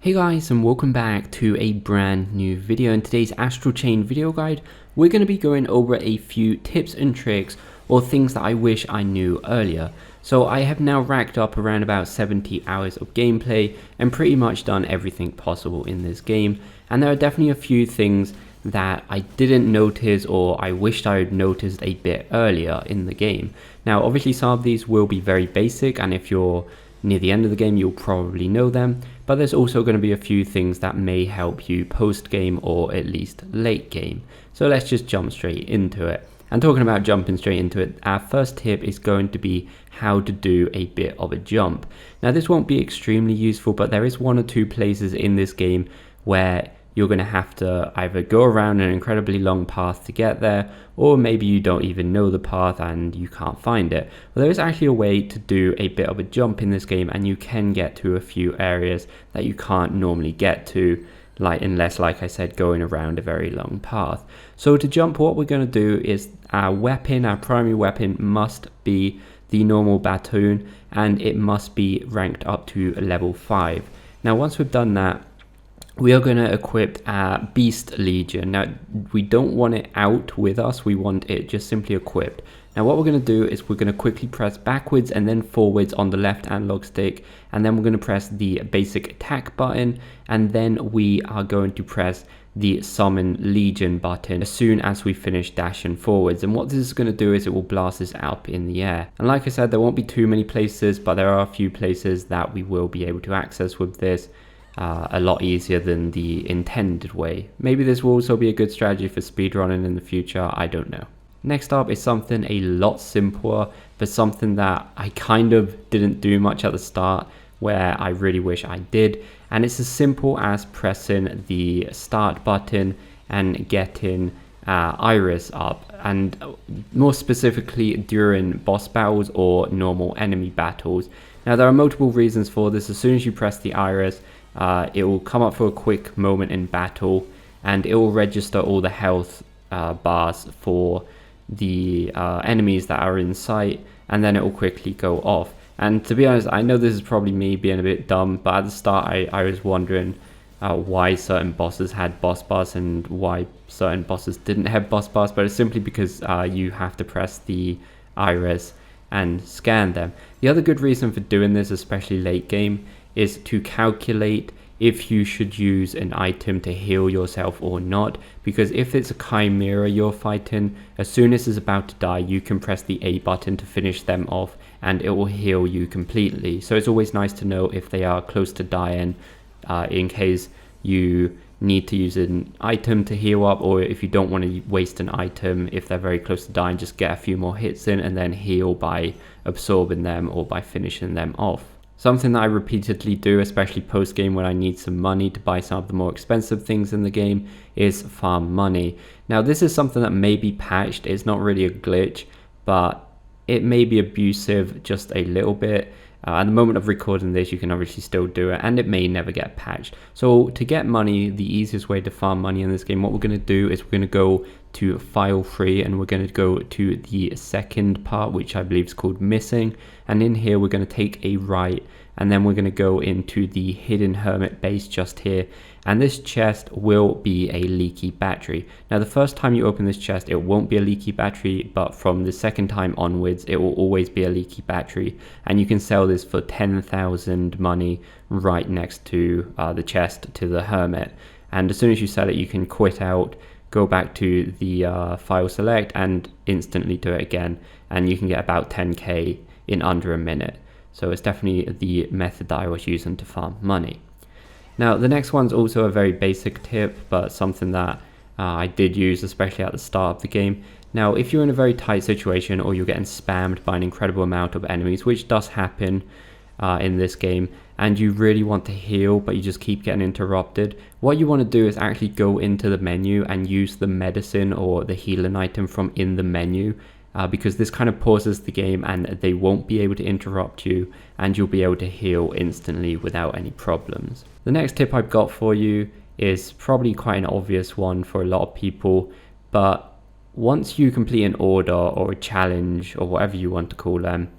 Hey guys, and welcome back to a brand new video. In today's Astral Chain video guide, we're going to be going over a few tips and tricks or things that I wish I knew earlier. So I have now racked up around about 70 hours of gameplay and pretty much done everything possible in this game. And there are definitely a few things that I didn't notice or I wished I had noticed a bit earlier in the game. Now obviously some of these will be very basic, and if you're near the end of the game you'll probably know them, but there's also going to be a few things that may help you post game or at least late game. So let's just jump straight into it. And talking about jumping straight into it, our first tip is going to be how to do a bit of a jump. Now this won't be extremely useful, but there is one or two places in this game where you're going to have to either go around an incredibly long path to get there, or maybe you don't even know the path and you can't find it. Well, there is actually a way to do a bit of a jump in this game, and you can get to a few areas that you can't normally get to, unless, like I said, going around a very long path. So to jump, what we're going to do is our primary weapon must be the normal baton, and it must be ranked up to level 5. Now once we've done that, we are going to equip our Beast Legion. Now we don't want it out with us, we want it just simply equipped. Now what we're going to do is we're going to quickly press backwards and then forwards on the left analog stick, and then we're going to press the basic attack button, and then we are going to press the Summon Legion button as soon as we finish dashing forwards. And what this is going to do is it will blast us up in the air. And like I said, there won't be too many places, but there are a few places that we will be able to access with this. A lot easier than the intended way. Maybe this will also be a good strategy for speedrunning in the future, I don't know. Next up is something a lot simpler, but something that I kind of didn't do much at the start, where I really wish I did. And it's as simple as pressing the start button and getting Iris up, and more specifically during boss battles or normal enemy battles. Now there are multiple reasons for this. As soon as you press the Iris, it will come up for a quick moment in battle, and it will register all the health bars for the enemies that are in sight, and then it will quickly go off. And to be honest, I know this is probably me being a bit dumb, but at the start I was wondering why certain bosses had boss bars and why certain bosses didn't have boss bars, but it's simply because you have to press the Iris and scan them. The other good reason for doing this, especially late game, is to calculate if you should use an item to heal yourself or not, because if it's a chimera you're fighting, as soon as it's about to die you can press the A button to finish them off and it will heal you completely. So it's always nice to know if they are close to dying, in case you need to use an item to heal up, or if you don't want to waste an item if they're very close to dying, just get a few more hits in and then heal by absorbing them or by finishing them off. Something that I repeatedly do, especially post game when I need some money to buy some of the more expensive things in the game, is farm money. Now this is something that may be patched. It's not really a glitch, but it may be abusive just a little bit. At the moment of recording this, you can obviously still do it, and it may never get patched. So to get money, the easiest way to farm money in this game, what we're going to do is we're going to go to file 3, and we're going to go to the second part, which I believe is called missing. And in here we're going to take a right, and then we're going to go into the hidden hermit base just here, and this chest will be a leaky battery. Now the first time you open this chest it won't be a leaky battery, but from the second time onwards it will always be a leaky battery, and you can sell this for 10,000 money right next to the chest to the hermit. And as soon as you sell it you can quit out, go back to the file select and instantly do it again, and you can get about 10k in under a minute. So it's definitely the method that I was using to farm money. Now the next one's also a very basic tip, but something that I did use especially at the start of the game. Now if you're in a very tight situation or you're getting spammed by an incredible amount of enemies, which does happen in this game, and you really want to heal but you just keep getting interrupted, what you want to do is actually go into the menu and use the medicine or the healing item from in the menu, because this kind of pauses the game and they won't be able to interrupt you, and you'll be able to heal instantly without any problems. The next tip I've got for you is probably quite an obvious one for a lot of people, but once you complete an order or a challenge or whatever you want to call them,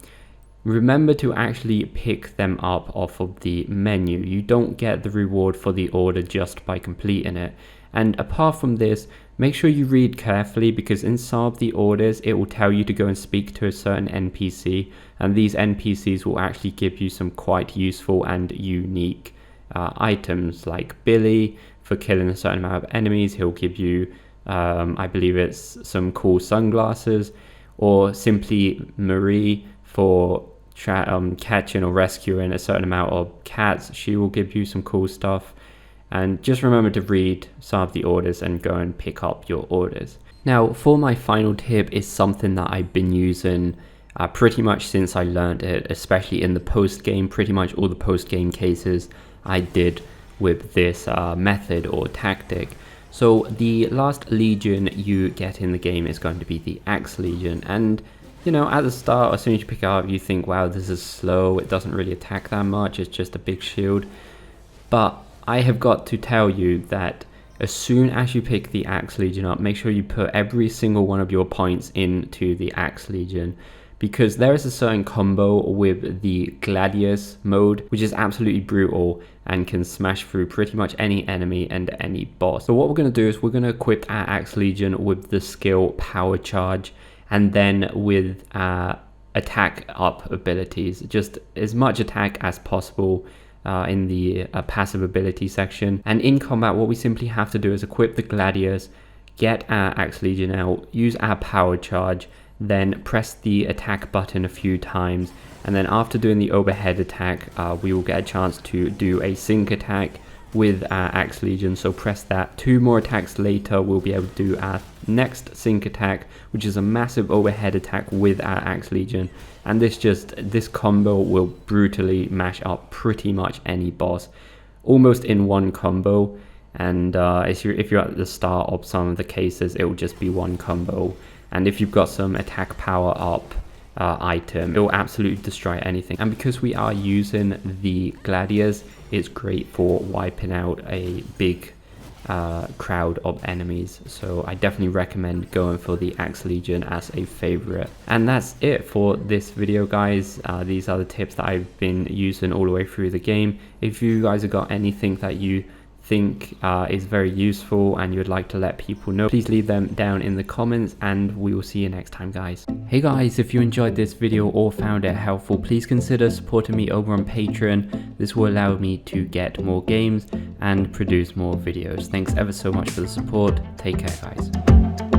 remember to actually pick them up off of the menu. You don't get the reward for the order just by completing it. And apart from this, make sure you read carefully, because in some of the orders it will tell you to go and speak to a certain NPC, and these NPCs will actually give you some quite useful and unique items, like Billy for killing a certain amount of enemies. He'll give you I believe it's some cool sunglasses, or simply Marie for catching or rescuing a certain amount of cats. She will give you some cool stuff. And just remember to read some of the orders and go and pick up your orders. Now, for my final tip is something that I've been using pretty much since I learned it, especially in the post-game. Pretty much all the post-game cases I did with this method or tactic. So the last legion you get in the game is going to be the Axe Legion. And you know, at the start, as soon as you pick it up, you think, wow, this is slow. It doesn't really attack that much. It's just a big shield. But I have got to tell you that as soon as you pick the Axe Legion up, make sure you put every single one of your points into the Axe Legion, because there is a certain combo with the Gladius mode, which is absolutely brutal and can smash through pretty much any enemy and any boss. So what we're going to do is we're going to equip our Axe Legion with the skill Power Charge, and then with attack up abilities, just as much attack as possible in the passive ability section. And in combat, what we simply have to do is equip the Gladius, get our Axe Legion out, use our Power Charge, then press the attack button a few times, and then after doing the overhead attack, we will get a chance to do a sync attack with our Axe Legion. So press that. 2 more attacks later, we'll be able to do our next sync attack, which is a massive overhead attack with our Axe Legion. And this combo will brutally mash up pretty much any boss, almost in one combo. And if you're at the start of some of the cases, it will just be one combo. And if you've got some attack power up item, it will absolutely destroy anything. And because we are using the Gladius, it's great for wiping out a big crowd of enemies. So I definitely recommend going for the Axe Legion as a favorite. And that's it for this video, guys. These are the tips that I've been using all the way through the game. If you guys have got anything that you think is very useful and you'd like to let people know, please leave them down in the comments, and we will see you next time, guys. Hey guys, if you enjoyed this video or found it helpful, please consider supporting me over on Patreon. This will allow me to get more games and produce more videos. Thanks ever so much for the support. Take care, guys.